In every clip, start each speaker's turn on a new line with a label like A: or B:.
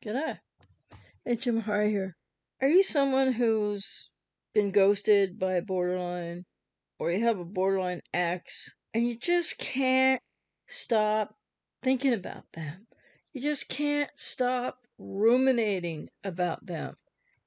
A: G'day. It's Jim Hari here. Are you someone who's been ghosted by a borderline, or you have a borderline ex, and you just can't stop thinking about them? You just can't stop ruminating about them.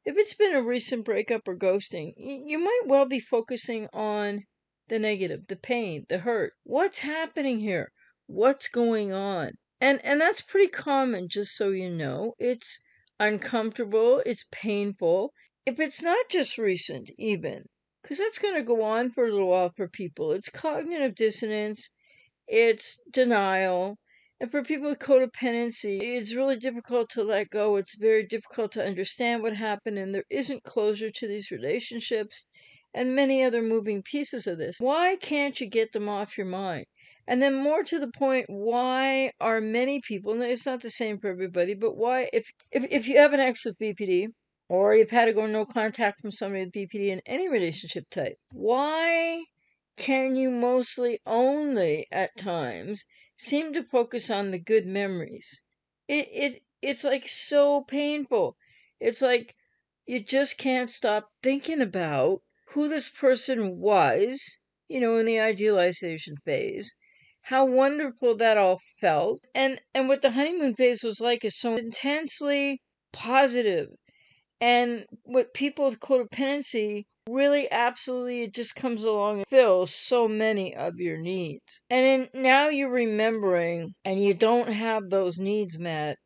A: If it's been a recent breakup or ghosting, you might well be focusing on the negative, the pain, the hurt. What's happening here? What's going on? And that's pretty common, just so you know. It's uncomfortable, it's painful. If it's not just recent, even, because that's going to go on for a little while for people. It's cognitive dissonance, it's denial. And for people with codependency, it's really difficult to let go. It's very difficult to understand what happened, and there isn't closure to these relationships and many other moving pieces of this. Why can't you get them off your mind? And then more to the point, why are many people, and it's not the same for everybody, but why, if you have an ex with BPD, or you've had to go no contact from somebody with BPD in any relationship type, why can you mostly only at times seem to focus on the good memories? It's like so painful. It's like you just can't stop thinking about who this person was, in the idealization phase, how wonderful that all felt, and what the honeymoon phase was like is so intensely positive. And with people with codependency, really absolutely it just comes along and fills so many of your needs. And now you're remembering and you don't have those needs met.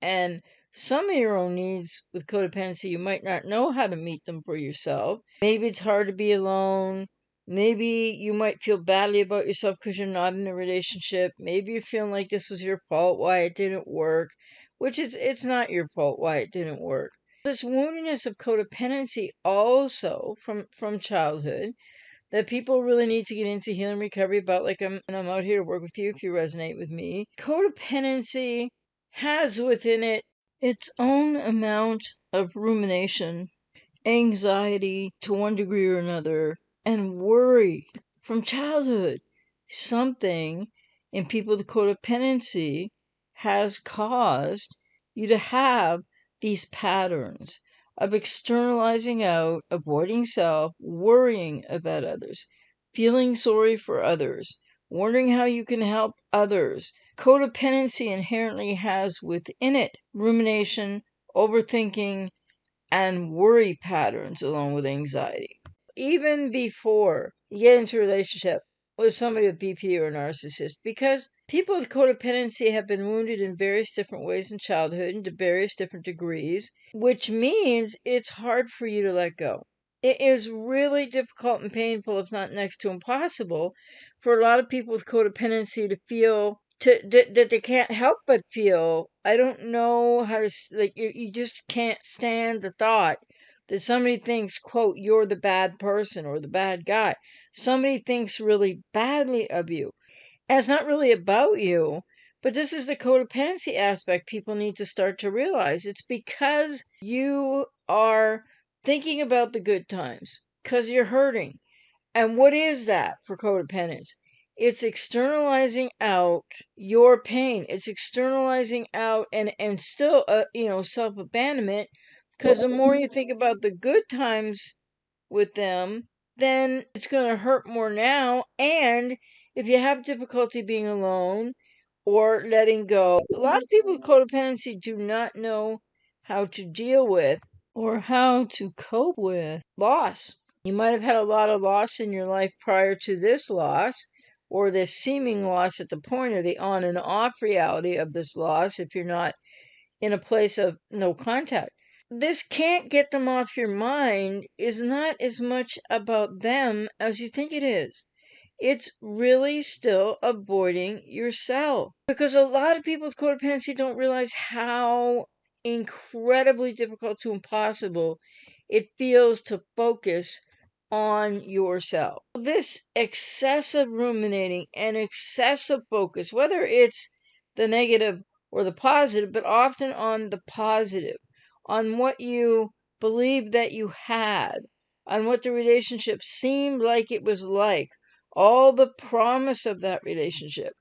A: And some of your own needs with codependency, you might not know how to meet them for yourself. Maybe it's hard to be alone. Maybe you might feel badly about yourself because you're not in a relationship. Maybe you're feeling like this was your fault, why it didn't work, which it's not your fault why it didn't work. This woundedness of codependency also from childhood that people really need to get into healing recovery about, like I'm out here to work with you if you resonate with me. Codependency has within it its own amount of rumination, anxiety to one degree or another, and worry from childhood. Something in people with codependency has caused you to have these patterns of externalizing out, avoiding self, worrying about others, feeling sorry for others, wondering how you can help others. Codependency inherently has within it rumination, overthinking, and worry patterns along with anxiety. Even before you get into a relationship with somebody with BPD or a narcissist, because people with codependency have been wounded in various different ways in childhood and to various different degrees, which means it's hard for you to let go. It is really difficult and painful, if not next to impossible, for a lot of people with codependency to feel that they can't help but feel. I don't know how to, like, you just can't stand the thought that somebody thinks, quote, you're the bad person or the bad guy. Somebody thinks really badly of you. And it's not really about you, but this is the codependency aspect people need to start to realize. It's because you are thinking about the good times, because you're hurting. And what is that for codependence? It's externalizing out your pain. It's externalizing out and still, self-abandonment. Because the more you think about the good times with them, then it's going to hurt more now. And if you have difficulty being alone or letting go, a lot of people with codependency do not know how to deal with or how to cope with loss. You might have had a lot of loss in your life prior to this loss, or this seeming loss at the point of the on and off reality of this loss if you're not in a place of no contact. This can't get them off your mind is not as much about them as you think it is. It's really still avoiding yourself. Because a lot of people with codependency don't realize how incredibly difficult to impossible it feels to focus on yourself. This excessive ruminating and excessive focus, whether it's the negative or the positive, but often on the positive, on what you believed that you had, on what the relationship seemed like it was like, all the promise of that relationship.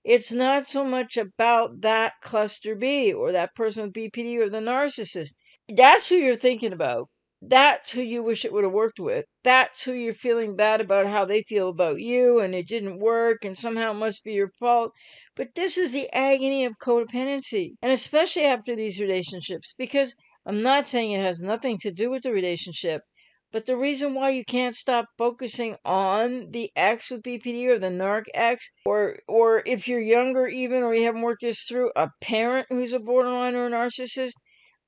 A: It's not so much about that cluster B or that person with BPD or the narcissist. That's who you're thinking about. That's who you wish it would have worked with. That's who you're feeling bad about how they feel about you and it didn't work and somehow it must be your fault. But this is the agony of codependency. And especially after these relationships, because I'm not saying it has nothing to do with the relationship, but the reason why you can't stop focusing on the ex with BPD or the narc ex, or if you're younger even, or you haven't worked this through, a parent who's a borderline or a narcissist,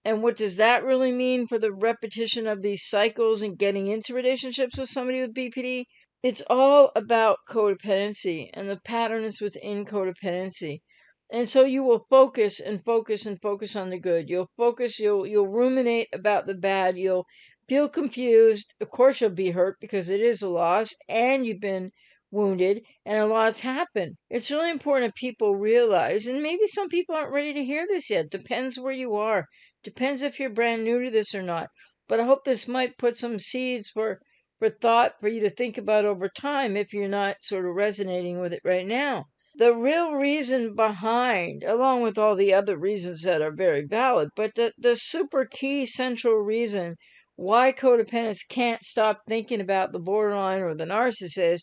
A: and what does that really mean for the repetition of these cycles and getting into relationships with somebody with BPD? It's all about codependency, and the pattern is within codependency. And so you will focus and focus and focus on the good. You'll ruminate about the bad. You'll feel confused. Of course you'll be hurt because it is a loss and you've been wounded and a lot's happened. It's really important that people realize, and maybe some people aren't ready to hear this yet. Depends where you are. Depends if you're brand new to this or not. But I hope this might put some seeds for thought for you to think about over time if you're not sort of resonating with it right now. The real reason behind, along with all the other reasons that are very valid, but the super key central reason why codependents can't stop thinking about the borderline or the narcissist,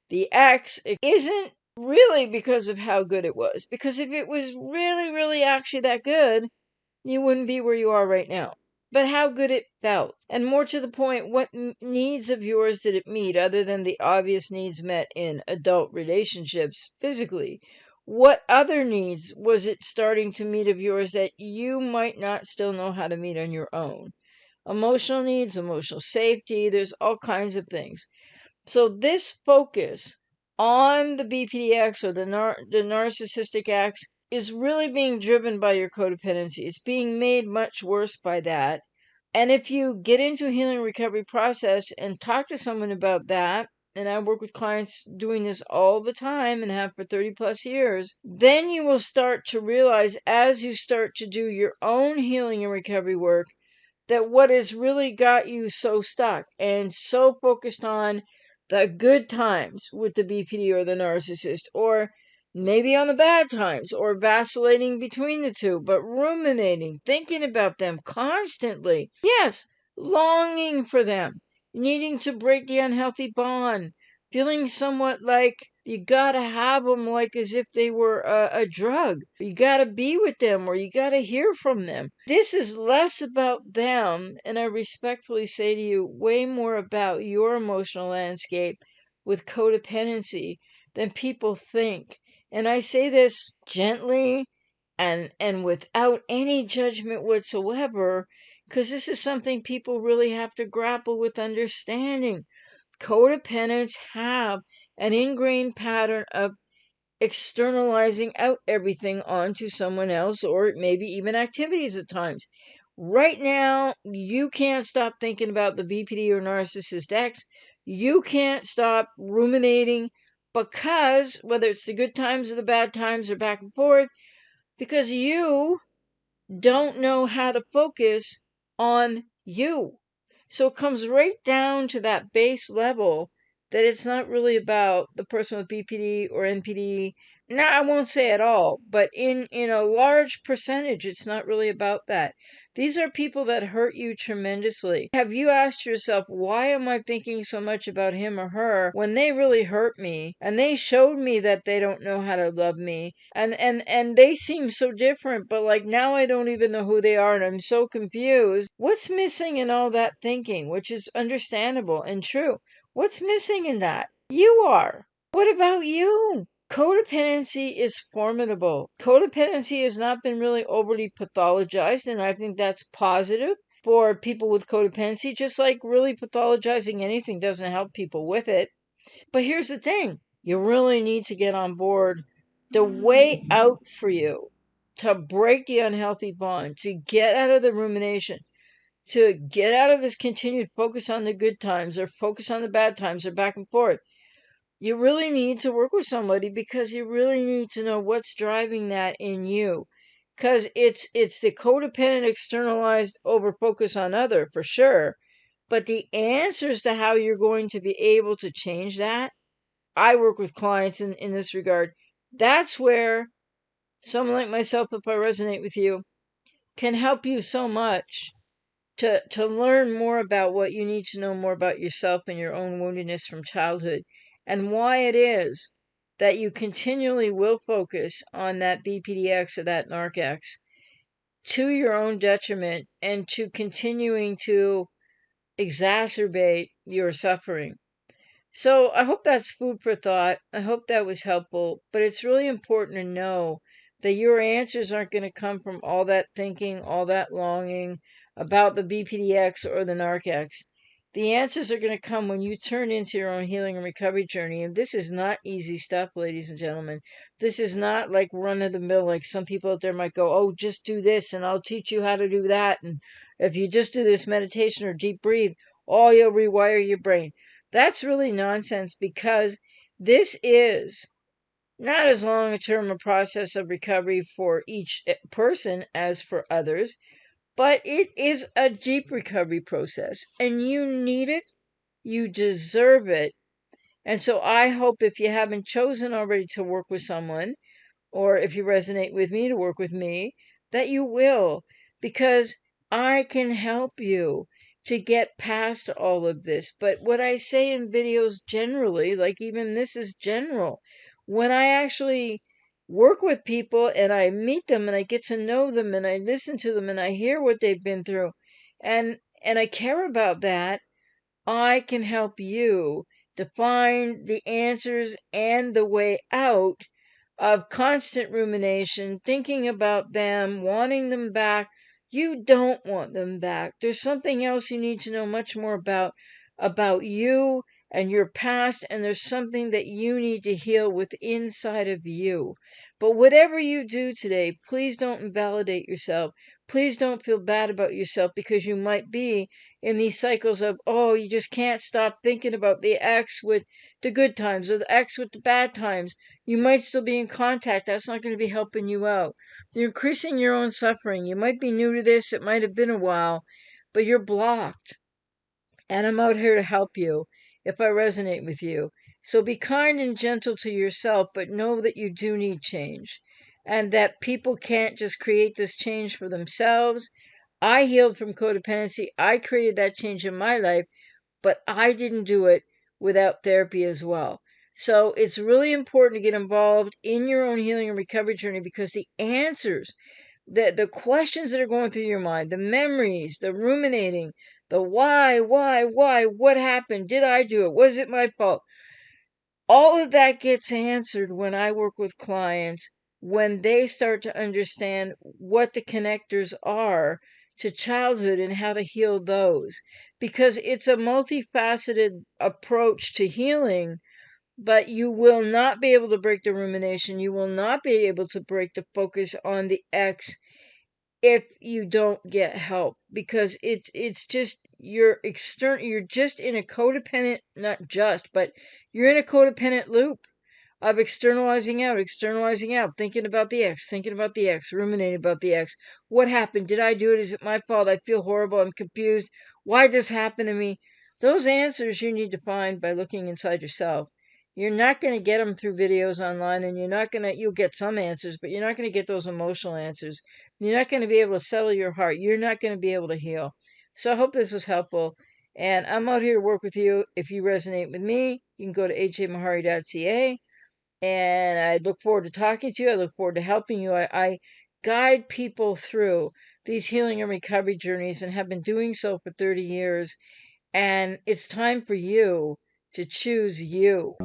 A: the ex, isn't really because of how good it was. Because if it was really, really actually that good, you wouldn't be where you are right now. But how good it felt. And more to the point, what needs of yours did it meet other than the obvious needs met in adult relationships physically? What other needs was it starting to meet of yours that you might not still know how to meet on your own? Emotional needs, emotional safety, there's all kinds of things. So this focus on the BPDX or the narcissistic X is really being driven by your codependency. It's being made much worse by that. And if you get into a healing recovery process and talk to someone about that, and I work with clients doing this all the time and have for 30 plus years, then you will start to realize as you start to do your own healing and recovery work that what has really got you so stuck and so focused on the good times with the BPD or the narcissist, or maybe on the bad times, or vacillating between the two, but ruminating, thinking about them constantly. Yes, longing for them, needing to break the unhealthy bond, feeling somewhat like you gotta have them like as if they were a drug. You gotta be with them or you gotta hear from them. This is less about them, and I respectfully say to you, way more about your emotional landscape with codependency than people think. And I say this gently and without any judgment whatsoever, because this is something people really have to grapple with understanding. Codependents have an ingrained pattern of externalizing out everything onto someone else, or maybe even activities at times. Right now, you can't stop thinking about the BPD or narcissist X. You can't stop ruminating because, whether it's the good times or the bad times or back and forth, because you don't know how to focus on you. So it comes right down to that base level that it's not really about the person with BPD or NPD. No, I won't say at all, but in a large percentage, it's not really about that. These are people that hurt you tremendously. Have you asked yourself, why am I thinking so much about him or her when they really hurt me and they showed me that they don't know how to love me and they seem so different, but like now I don't even know who they are and I'm so confused. What's missing in all that thinking, which is understandable and true? What's missing in that? You are. What about you? Codependency is formidable. Codependency has not been really overly pathologized, and I think that's positive for people with codependency, just like really pathologizing anything doesn't help people with it. But here's the thing. You really need to get on board. The way out for you to break the unhealthy bond, to get out of the rumination, to get out of this continued focus on the good times or focus on the bad times or back and forth, you really need to work with somebody because you really need to know what's driving that in you. Because it's the codependent externalized over focus on other for sure. But the answers to how you're going to be able to change that, I work with clients in this regard That's where someone like myself, if I resonate with you, can help you so much to learn more about what you need to know more about yourself and your own woundedness from childhood, and why it is that you continually will focus on that BPDX or that NARCX to your own detriment and to continuing to exacerbate your suffering. So I hope that's food for thought. I hope that was helpful. But it's really important to know that your answers aren't going to come from all that thinking, all that longing about the BPDX or the NARCX. The answers are going to come when you turn into your own healing and recovery journey. And this is not easy stuff, ladies and gentlemen. This is not like run of the mill, like some people out there might go, oh, just do this and I'll teach you how to do that. And if you just do this meditation or deep breathe, oh, you'll rewire your brain. That's really nonsense, because this is not as long a term a process of recovery for each person as for others, but it is a deep recovery process, and you need it, you deserve it. And so I hope, if you haven't chosen already to work with someone, or if you resonate with me to work with me, that you will, because I can help you to get past all of this. But what I say in videos generally, like even this is general, when I actually work with people and I meet them and I get to know them and I listen to them and I hear what they've been through, and I care about that, I can help you to find the answers and the way out of constant rumination, thinking about them, wanting them back. You don't want them back. There's something else you need to know much more about you and your past, and there's something that you need to heal with inside of you. But whatever you do today, please don't invalidate yourself. Please don't feel bad about yourself, because you might be in these cycles of, oh, you just can't stop thinking about the ex with the good times or the ex with the bad times. You might still be in contact. That's not going to be helping you out. You're increasing your own suffering. You might be new to this. It might have been a while, but you're blocked. And I'm out here to help you if I resonate with you. So be kind and gentle to yourself, but know that you do need change, and that people can't just create this change for themselves. I healed from codependency. I created that change in my life, but I didn't do it without therapy as well. So it's really important to get involved in your own healing and recovery journey, because the answers, the questions that are going through your mind, the memories, the ruminating, the why, what happened, did I do it, was it my fault? All of that gets answered when I work with clients, when they start to understand what the connectors are to childhood and how to heal those. Because it's a multifaceted approach to healing, but you will not be able to break the rumination. You will not be able to break the focus on the ex if you don't get help, because it's just you're just in a codependent, not just, but you're in a codependent loop of externalizing out, thinking about the ex, ruminating about the ex. What happened? Did I do it? Is it my fault? I feel horrible. I'm confused. Why did this happen to me? Those answers you need to find by looking inside yourself. You're not going to get them through videos online, and you'll get some answers, but you're not going to get those emotional answers. You're not going to be able to settle your heart. You're not going to be able to heal. So I hope this was helpful. And I'm out here to work with you. If you resonate with me, you can go to ajmahari.ca. And I look forward to talking to you. I look forward to helping you. I guide people through these healing and recovery journeys, and have been doing so for 30 years. And it's time for you to choose you.